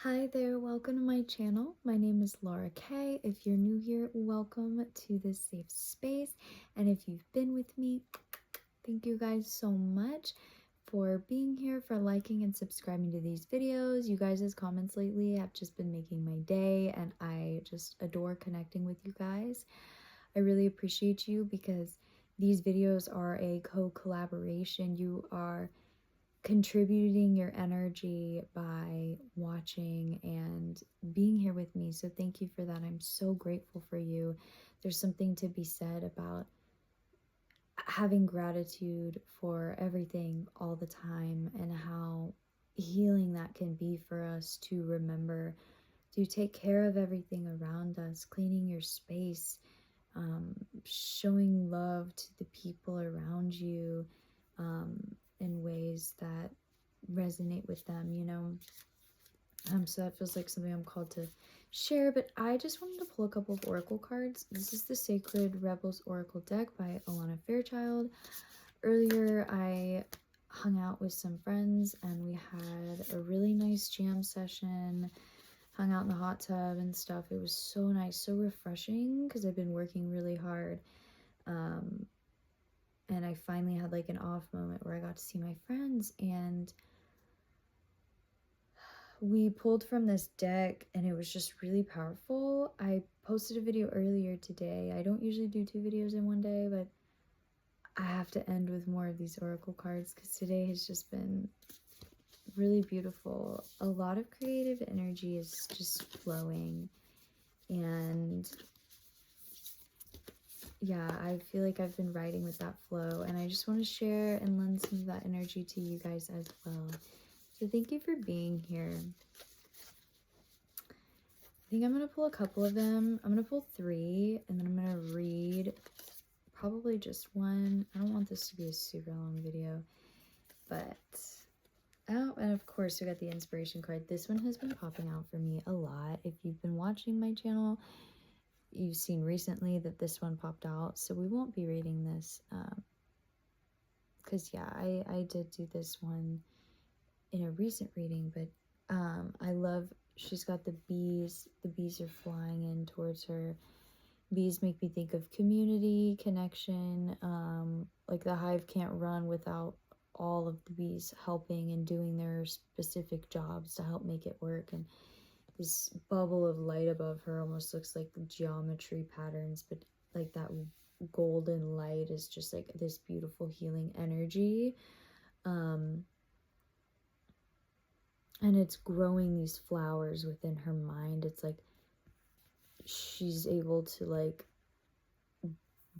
Hi there, welcome to my channel. My name is Laura Kay. If you're new here, welcome to this safe space. And if you've been with me, thank you guys so much for being here, for liking and subscribing to these videos. You guys' comments lately have just been making my day, and I just adore connecting with you guys. I really appreciate you because these videos are a co-collaboration. You are contributing your energy by watching and being here with me. So thank you for that. I'm so grateful for you. There's something to be said about having gratitude for everything all the time and how healing that can be for us to remember to take care of everything around us, cleaning your space, showing love to the people around you, um, in ways that resonate with them, so that feels like something I'm called to share. But I just wanted to pull a couple of oracle cards. This is the Sacred Rebels Oracle deck by Alana Fairchild. Earlier I hung out with some friends and we had a really nice jam session, hung out in the hot tub and stuff. It was so nice, so refreshing, because I've been working really hard. And I finally had like an off moment where I got to see my friends, and we pulled from this deck and it was just really powerful. I posted a video earlier today. I don't usually do 2 videos in one day, but I have to end with more of these oracle cards because today has just been really beautiful. A lot of creative energy is just flowing, and yeah, I feel like I've been riding with that flow, and I just want to share and lend some of that energy to you guys as well. So thank you for being here. I think I'm going to pull a couple of them. I'm going to pull 3, and then I'm going to read probably just one. I don't want this to be a super long video, but oh, and of course we got the inspiration card. This one has been popping out for me a lot. If you've been watching my channel, you've seen recently that this one popped out, so we won't be reading this because yeah, I did do this one in a recent reading, but I love, she's got the bees are flying in towards her. Bees make me think of community, connection, like the hive can't run without all of the bees helping and doing their specific jobs to help make it work. And this bubble of light above her almost looks like geometry patterns, but like that golden light is just like this beautiful healing energy. And it's growing these flowers within her mind. It's like she's able to like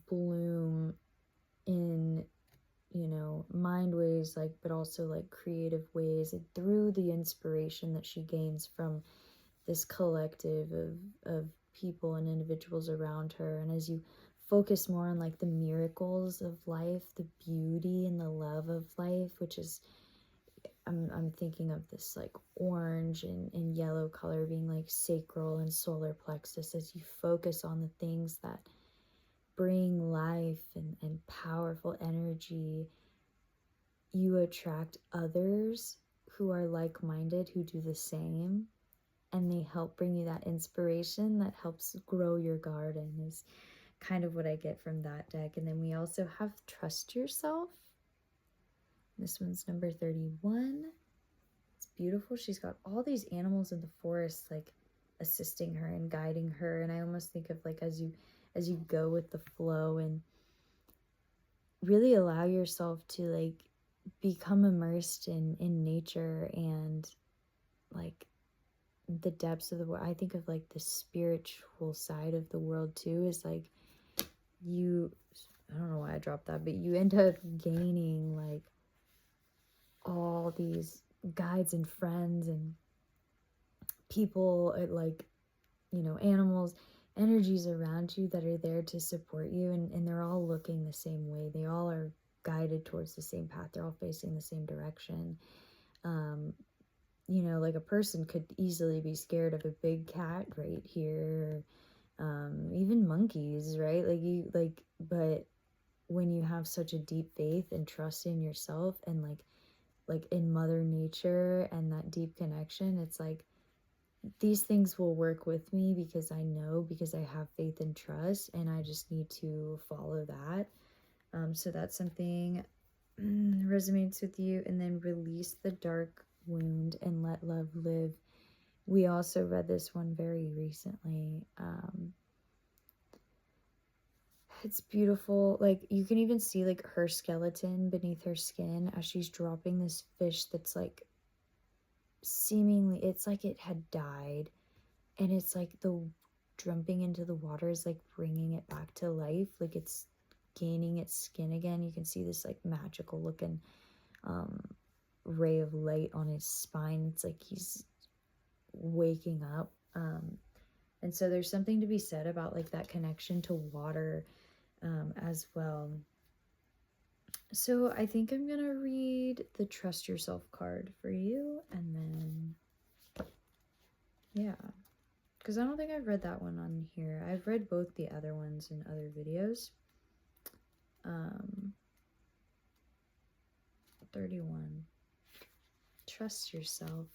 bloom in, mind ways, like, but also like creative ways, and through the inspiration that she gains from this collective of people and individuals around her. And as you focus more on like the miracles of life, the beauty and the love of life, which is, I'm thinking of this like orange and yellow color being like sacral and solar plexus. As you focus on the things that bring life and powerful energy, you attract others who are like-minded, who do the same, and they help bring you that inspiration that helps grow your garden, is kind of what I get from that deck. And then we also have Trust Yourself. This one's number 31. It's beautiful. She's got all these animals in the forest like assisting her and guiding her, and I almost think of like as you go with the flow and really allow yourself to like become immersed in nature and like the depths of the world. I think of like the spiritual side of the world too, is like I don't know why I dropped that, but you end up gaining like all these guides and friends and people, like, animals, energies around you that are there to support you, and they're all looking the same way. They all are guided towards the same path. They're all facing the same direction. Like a person could easily be scared of a big cat right here, even monkeys, right? But when you have such a deep faith and trust in yourself and like in Mother Nature and that deep connection, it's like these things will work with me because I know, because I have faith and trust, and I just need to follow that. So that's something resonates with you. And then release the dark wound and let love live. We also read this one very recently. It's beautiful. Like, you can even see like her skeleton beneath her skin as she's dropping this fish that's like seemingly, it's like it had died, and it's like the jumping into the water is like bringing it back to life, like it's gaining its skin again. You can see this like magical looking ray of light on his spine. It's like he's waking up. And so there's something to be said about like that connection to water as well. So I think I'm gonna read the Trust Yourself card for you, and then yeah, because I don't think I've read that one on here. I've read both the other ones in other videos. 31. Trust yourself.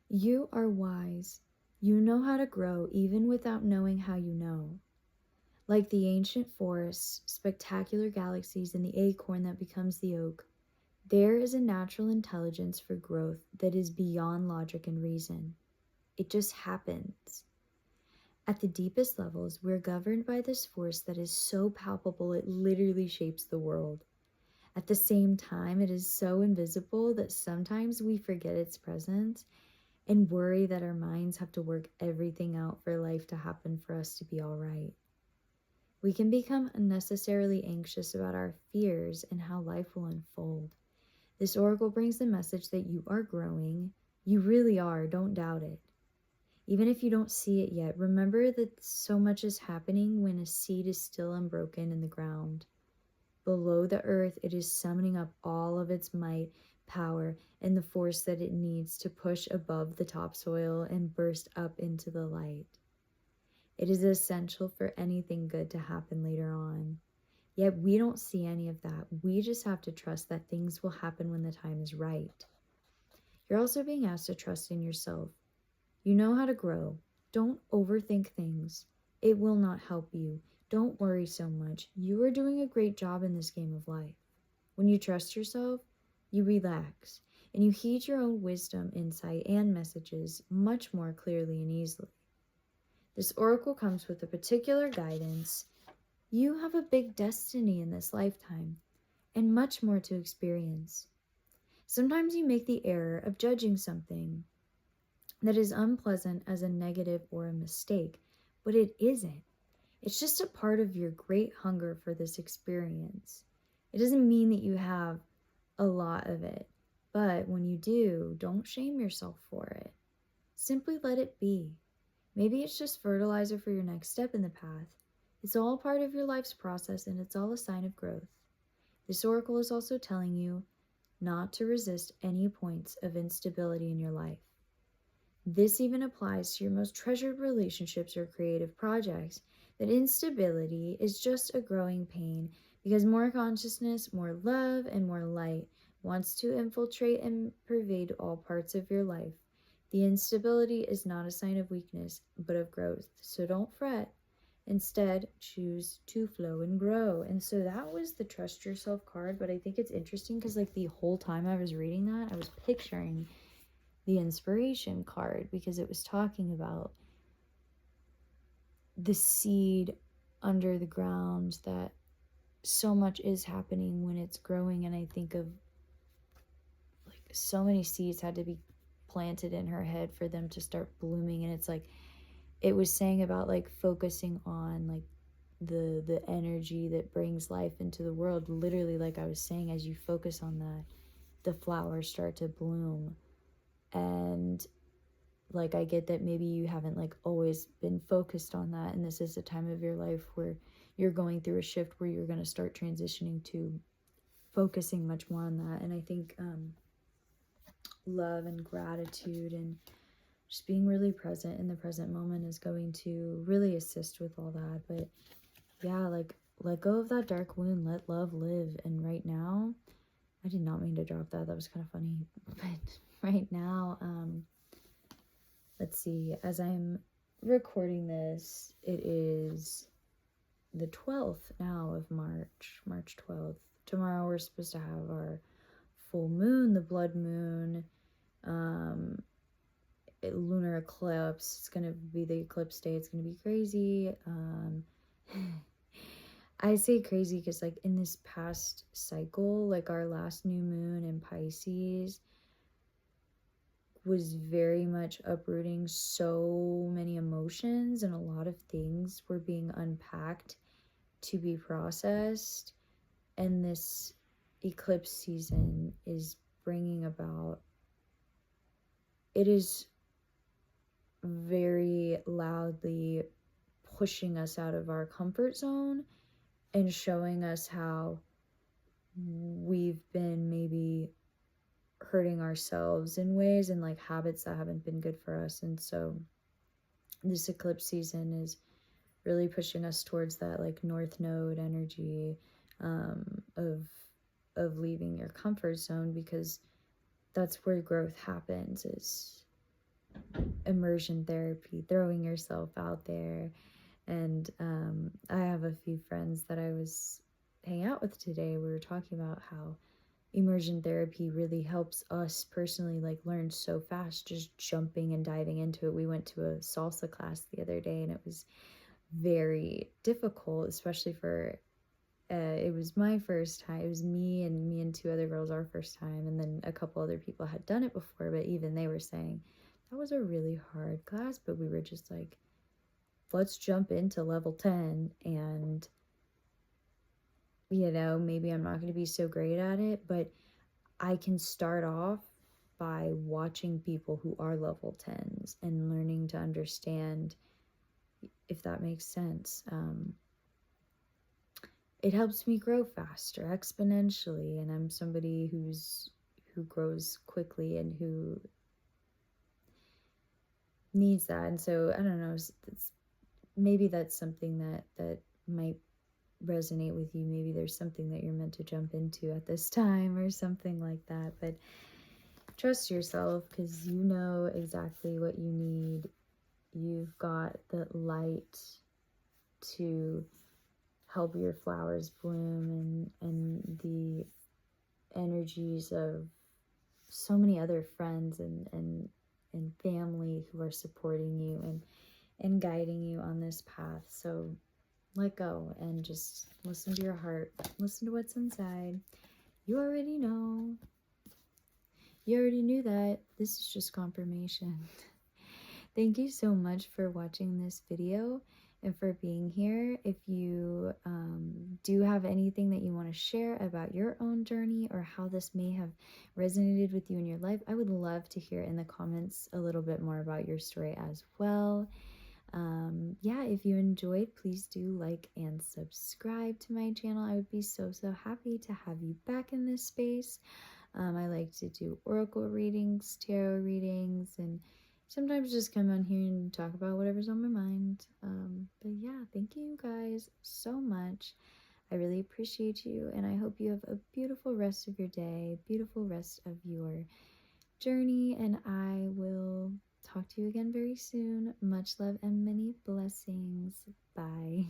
You are wise. You know how to grow even without knowing how you know. Like the ancient forests, spectacular galaxies, and the acorn that becomes the oak, there is a natural intelligence for growth that is beyond logic and reason. It just happens. At the deepest levels, we're governed by this force that is so palpable it literally shapes the world. At the same time, it is so invisible that sometimes we forget its presence and worry that our minds have to work everything out for life to happen for us to be all right. We can become unnecessarily anxious about our fears and how life will unfold. This oracle brings the message that you are growing. You really are, don't doubt it. Even if you don't see it yet, remember that so much is happening when a seed is still unbroken in the ground. Below the earth, it is summoning up all of its might, power, and the force that it needs to push above the topsoil and burst up into the light. It is essential for anything good to happen later on. Yet we don't see any of that. We just have to trust that things will happen when the time is right. You're also being asked to trust in yourself. You know how to grow. Don't overthink things. It will not help you. Don't worry so much. You are doing a great job in this game of life. When you trust yourself, you relax, and you heed your own wisdom, insight, and messages much more clearly and easily. This oracle comes with a particular guidance. You have a big destiny in this lifetime, and much more to experience. Sometimes you make the error of judging something that is unpleasant as a negative or a mistake, but it isn't. It's just a part of your great hunger for this experience. It doesn't mean that you have a lot of it, but when you do, don't shame yourself for it. Simply let it be. Maybe it's just fertilizer for your next step in the path. It's all part of your life's process, and it's all a sign of growth. This oracle is also telling you not to resist any points of instability in your life. This even applies to your most treasured relationships or creative projects, that instability is just a growing pain because more consciousness, more love, and more light wants to infiltrate and pervade all parts of your life. The instability is not a sign of weakness, but of growth. So don't fret. Instead, choose to flow and grow. And so that was the Trust Yourself card. But I think it's interesting because like the whole time I was reading that, I was picturing the inspiration card because it was talking about the seed under the ground, that so much is happening when it's growing. And I think of like so many seeds had to be planted in her head for them to start blooming. And it's like it was saying about like focusing on like the energy that brings life into the world. Literally, like I was saying, as you focus on that, the flowers start to bloom. And like I get that maybe you haven't like always been focused on that, and this is a time of your life where you're going through a shift where you're going to start transitioning to focusing much more on that. And I think love and gratitude and just being really present in the present moment is going to really assist with all that. But yeah, like let go of that dark wound, let love live. And right now I did not mean to drop that. That was kind of funny. But right now, let's see, as I'm recording this, it is the 12th now of March 12th. Tomorrow we're supposed to have our full moon, the blood moon, lunar eclipse. It's gonna be the eclipse day. It's gonna be crazy. I say crazy because, like, in this past cycle, like, our last new moon in Pisces was very much uprooting so many emotions, and a lot of things were being unpacked to be processed. And this eclipse season is bringing about, it is very loudly pushing us out of our comfort zone and showing us how we've been maybe hurting ourselves in ways and like habits that haven't been good for us. And so this eclipse season is really pushing us towards that like North Node energy, of leaving your comfort zone, because that's where growth happens, is immersion therapy, throwing yourself out there. And I have a few friends that I was hanging out with today. We were talking about how immersion therapy really helps us personally like learn so fast, just jumping and diving into it. We went to a salsa class the other day and it was very difficult, especially for it was my first time. It was me and two other girls, our first time, and then a couple other people had done it before, but even they were saying that was a really hard class. But we were just like, let's jump into level 10, and maybe I'm not going to be so great at it, but I can start off by watching people who are level 10s and learning to understand, if that makes sense. It helps me grow faster, exponentially, and I'm somebody who grows quickly and who needs that. And so I don't know, maybe that's something that might resonate with you. Maybe there's something that you're meant to jump into at this time or something like that. But trust yourself, because you know exactly what you need. You've got the light to help your flowers bloom, and the energies of so many other friends and family who are supporting you and guiding you on this path. So let go and just listen to your heart. Listen to what's inside. You already know. You already knew that. This is just confirmation. Thank you so much for watching this video and for being here. If you do have anything that you want to share about your own journey or how this may have resonated with you in your life, I would love to hear in the comments a little bit more about your story as well. Yeah, if you enjoyed, please do like and subscribe to my channel. I would be so happy to have you back in this space. I like to do oracle readings, tarot readings, and sometimes just come on here and talk about whatever's on my mind. But yeah, thank you guys so much. I really appreciate you, and I hope you have a beautiful rest of your day, beautiful rest of your journey, and I will talk to you again very soon. Much love and many blessings. Bye.